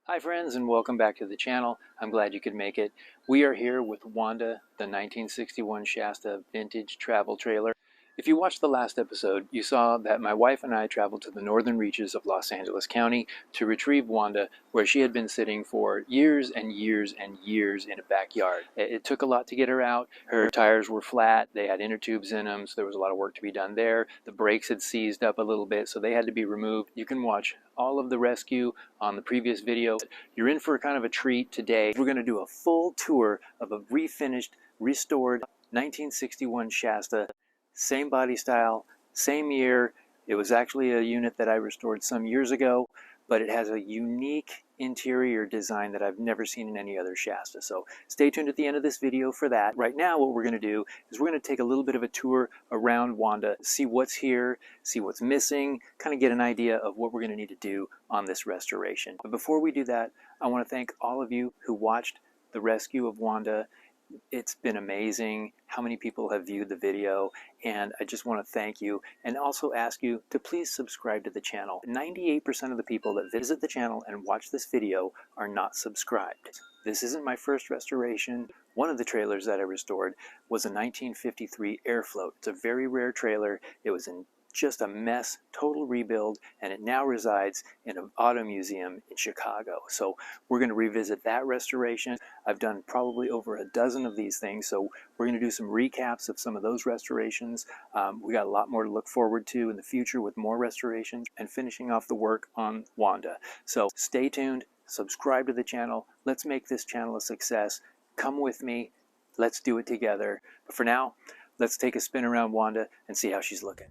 Hi friends, and welcome back to the channel. I'm glad you could make it. We are here with Wanda, the 1961 Shasta vintage travel trailer. If you watched the last episode, you saw that my wife and I traveled to the northern reaches of Los Angeles County to retrieve Wanda, where she had been sitting for years and years and years in a backyard. It took a lot to get her out. Her tires were flat, they had inner tubes in them, so there was a lot of work to be done there. The brakes had seized up a little bit, so they had to be removed. You can watch all of the rescue on the previous video. You're in for kind of a treat today. We're going to do a full tour of a refinished, restored 1961 Shasta. Same body style, same year. It was actually a unit that I restored some years ago, but it has a unique interior design that I've never seen in any other Shasta. So stay tuned at the end of this video for that. Right now, what we're going to do is we're going to take a little bit of a tour around Wanda, see what's here, see what's missing, kind of get an idea of what we're going to need to do on this restoration. But before we do that, I want to thank all of you who watched the rescue of Wanda. It's been amazing how many people have viewed the video, and I just want to thank you and also ask you to please subscribe to the channel. 98% of the people that visit the channel and watch this video are not subscribed. This isn't my first restoration. One of the trailers that I restored was a 1953 Airfloat. It's a very rare trailer. It was in just a mess, total rebuild, and it now resides in an auto museum in Chicago. So we're going to revisit that restoration. I've done probably over a dozen of these things, so we're going to do some recaps of some of those restorations. We got a lot more to look forward to in the future with more restorations and finishing off the work on Wanda. So stay tuned, subscribe to the channel. Let's make this channel a success. Come with me. Let's do it together. But for now, let's take a spin around Wanda and see how she's looking.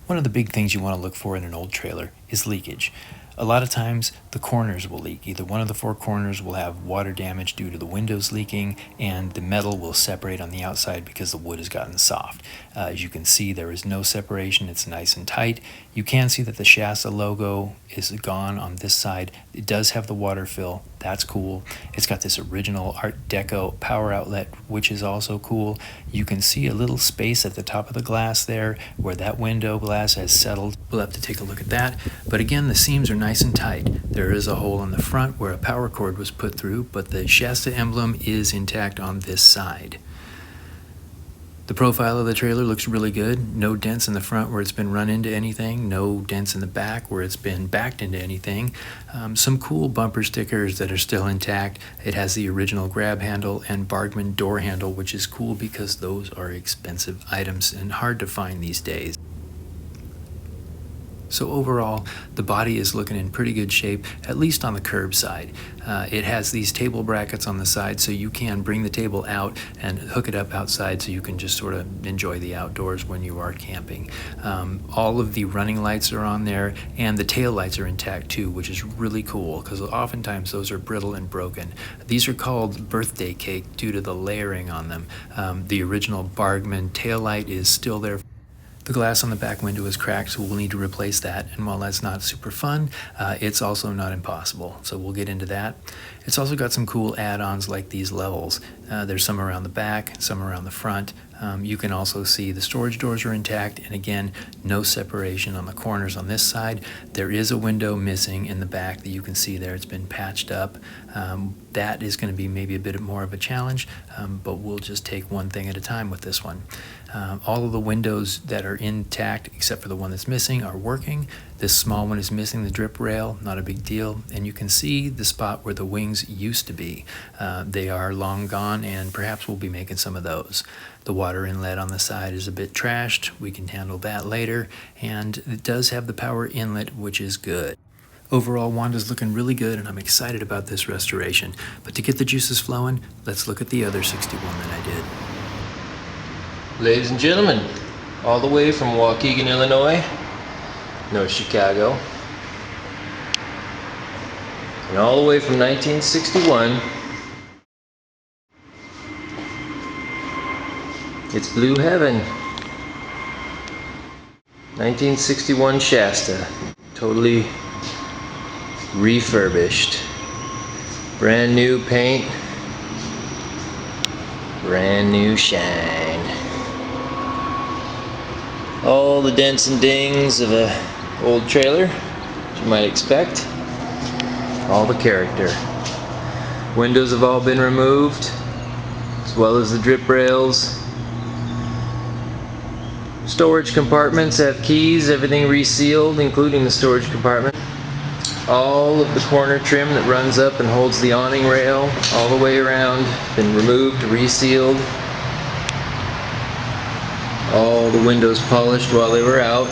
One of the big things you want to look for in an old trailer is leakage. A lot of times the corners will leak. Either one of the four corners will have water damage due to the windows leaking, and the metal will separate on the outside because the wood has gotten soft. As you can see, there is no separation. It's nice and tight. You can see that the Shasta logo is gone on this side. It does have the water fill. That's cool. It's got this original Art Deco power outlet, which is also cool. You can see a little space at the top of the glass there where that window glass has settled. We'll have to take a look at that. But again, the seams are nice and tight. There is a hole in the front where a power cord was put through, but the Shasta emblem is intact on this side. The profile of the trailer looks really good. No dents in the front where it's been run into anything. No dents in the back where it's been backed into anything. Some cool bumper stickers that are still intact. It has the original grab handle and Bargman door handle, which is cool because those are expensive items and hard to find these days. So overall, the body is looking in pretty good shape, at least on the curb side. It has these table brackets on the side, so you can bring the table out and hook it up outside so you can just sort of enjoy the outdoors when you are camping. All of the running lights are on there, and the tail lights are intact too, which is really cool because oftentimes those are brittle and broken. These are called birthday cake due to the layering on them. The original Bargman tail light is still there. The glass on the back window is cracked, so we'll need to replace that. And while that's not super fun, it's also not impossible. So we'll get into that. It's also got some cool add-ons like these levels. There's some around the back, some around the front. You can also see the storage doors are intact, and again, no separation on the corners on this side. There is a window missing in the back that you can see there. It's been patched up. That is going to be maybe a bit more of a challenge, but we'll just take one thing at a time with this one. All of the windows that are intact, except for the one that's missing, are working. This small one is missing the drip rail, not a big deal. And you can see the spot where the wings used to be. They are long gone, and perhaps we'll be making some of those. The water inlet on the side is a bit trashed. We can handle that later. And it does have the power inlet, which is good. Overall, Wanda's looking really good, and I'm excited about this restoration. But to get the juices flowing, let's look at the other 61 that I did. Ladies and gentlemen, all the way from Waukegan, Illinois, North Chicago, and all the way from 1961, it's Blue Heaven. 1961 Shasta, totally refurbished. Brand new paint, brand new shine. All the dents and dings of a old trailer, as you might expect. all the character. Windows have all been removed, as well as the drip rails. Storage compartments have keys, everything resealed, including the storage compartment. All of the corner trim that runs up and holds the awning rail all the way around been removed, resealed. All the windows polished while they were out.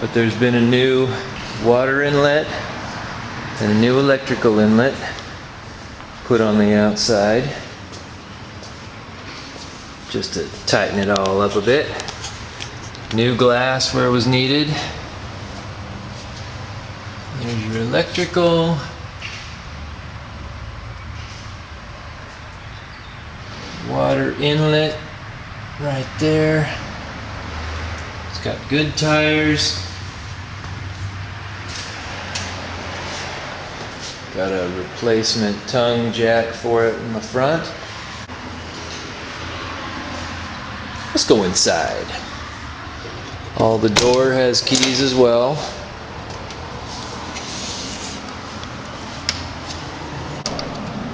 But there's been a new water inlet and a new electrical inlet put on the outside, just to tighten it all up a bit. New glass where it was needed. There's your electrical. Water inlet right there. It's got good tires. Got a replacement tongue jack for it in the front. Let's go inside. All the door has keys as well.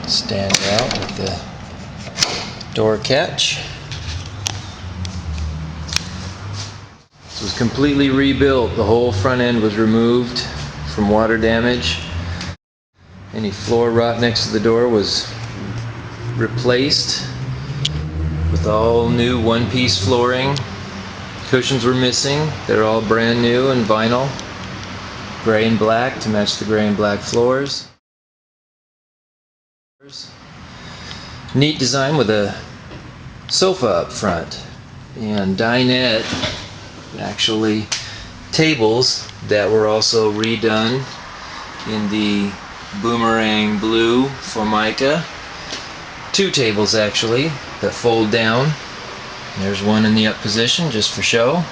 Stand out with the door catch. This was completely rebuilt. The whole front end was removed from water damage. Any floor rot next to the door was replaced with all new one-piece flooring. Cushions were missing. They're all brand new and vinyl. Gray and black to match the gray and black floors. Neat design with a sofa up front and dinette, actually tables that were also redone in the boomerang blue Formica. Two tables actually that fold down. There's one in the up position just for show.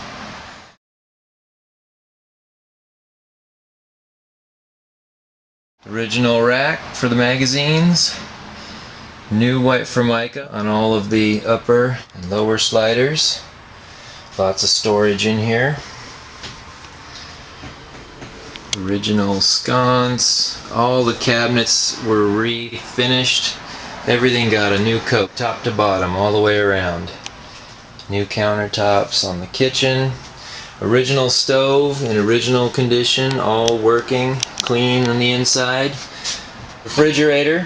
Original rack for the magazines. New white Formica on all of the upper and lower sliders. Lots of storage in here. Original sconce. All the cabinets were refinished. Everything got a new coat, top to bottom, all the way around. New countertops on the kitchen. Original stove in original condition, all working, clean on the inside. Refrigerator,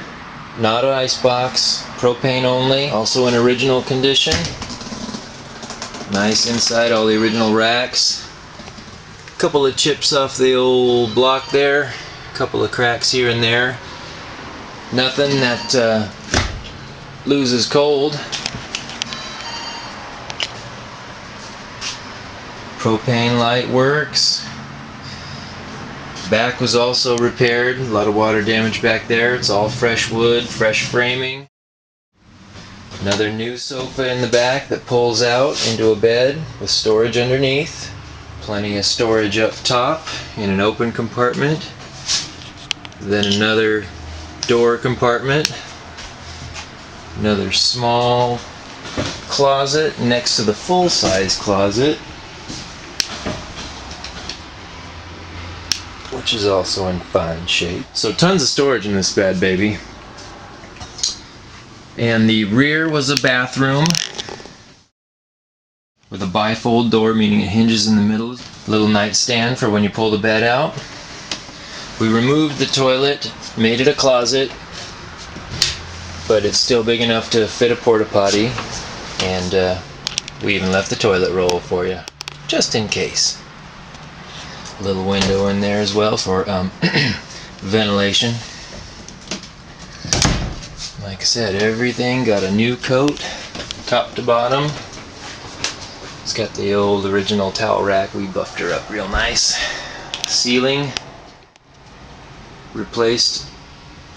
not an icebox, propane only, also in original condition. Nice inside, all the original racks. Couple of chips off the old block there, couple of cracks here and there. Nothing that loses cold. Propane light works. Back was also repaired. A lot of water damage back there. It's all fresh wood, fresh framing. Another new sofa in the back that pulls out into a bed with storage underneath. Plenty of storage up top in an open compartment. Then another door compartment. Another small closet next to the full-size closet, which is also in fine shape. So tons of storage in this bad baby. And the rear was a bathroom with a bifold door, meaning it hinges in the middle. Little nightstand for when you pull the bed out. We removed the toilet, made it a closet, but it's still big enough to fit a porta potty, and we even left the toilet roll for you, just in case. Little window in there as well for ventilation. Like I said, everything got a new coat, top to bottom. It's got the old original towel rack. We buffed her up real nice. Ceiling replaced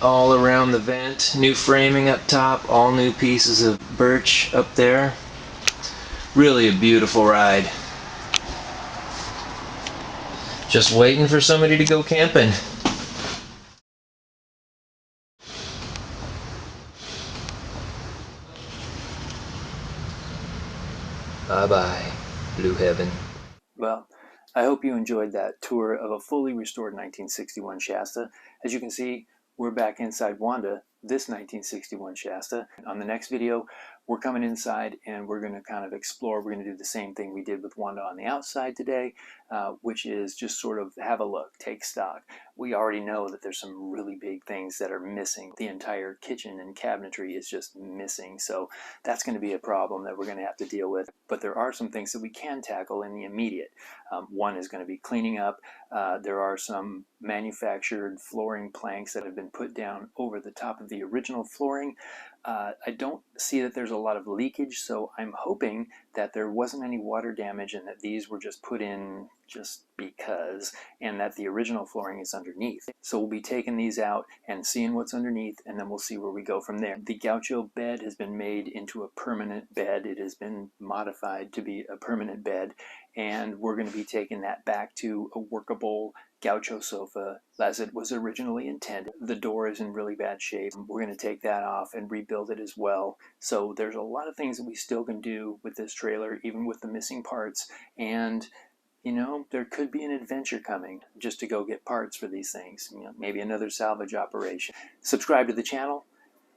all around the vent. New framing up top. All new pieces of birch up there. Really a beautiful ride. Just waiting for somebody to go camping. Bye bye, Blue Heaven. Well, I hope you enjoyed that tour of a fully restored 1961 Shasta. As you can see, we're back inside Wanda, this 1961 Shasta. On the next video, we're coming inside and we're going to kind of explore. We're going to do the same thing we did with Wanda on the outside today, which is just sort of have a look, take stock. We already know that there's some really big things that are missing. The entire kitchen and cabinetry is just missing, so that's going to be a problem that we're going to have to deal with. But there are some things that we can tackle in the immediate. One is going to be cleaning up. There are some manufactured flooring planks that have been put down over the top of the original flooring. I don't see that there's a lot of leakage, so I'm hoping that there wasn't any water damage and that these were just put in just because, and that the original flooring is underneath. So we'll be taking these out and seeing what's underneath, and then we'll see where we go from there. The Gaucho bed has been made into a permanent bed. It has been modified to be a permanent bed, and we're going to be taking that back to a workable Gaucho sofa as it was originally intended. The door is in really bad shape. We're going to take that off and rebuild it as well. So there's a lot of things that we still can do with this trailer, even with the missing parts. And you know, there could be an adventure coming just to go get parts for these things. You know, maybe another salvage operation. Subscribe to the channel.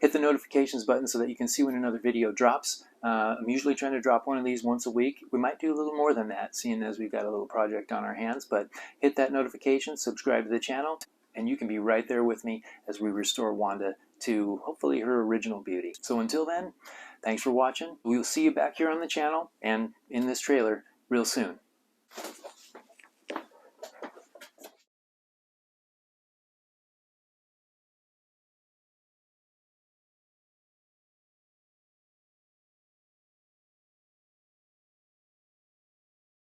Hit the notifications button so that you can see when another video drops. I'm usually trying to drop one of these once a week. We might do a little more than that, seeing as we've got a little project on our hands. But hit that notification, subscribe to the channel, and you can be right there with me as we restore Wanda to hopefully her original beauty. So until then, thanks for watching. We'll see you back here on the channel and in this trailer real soon.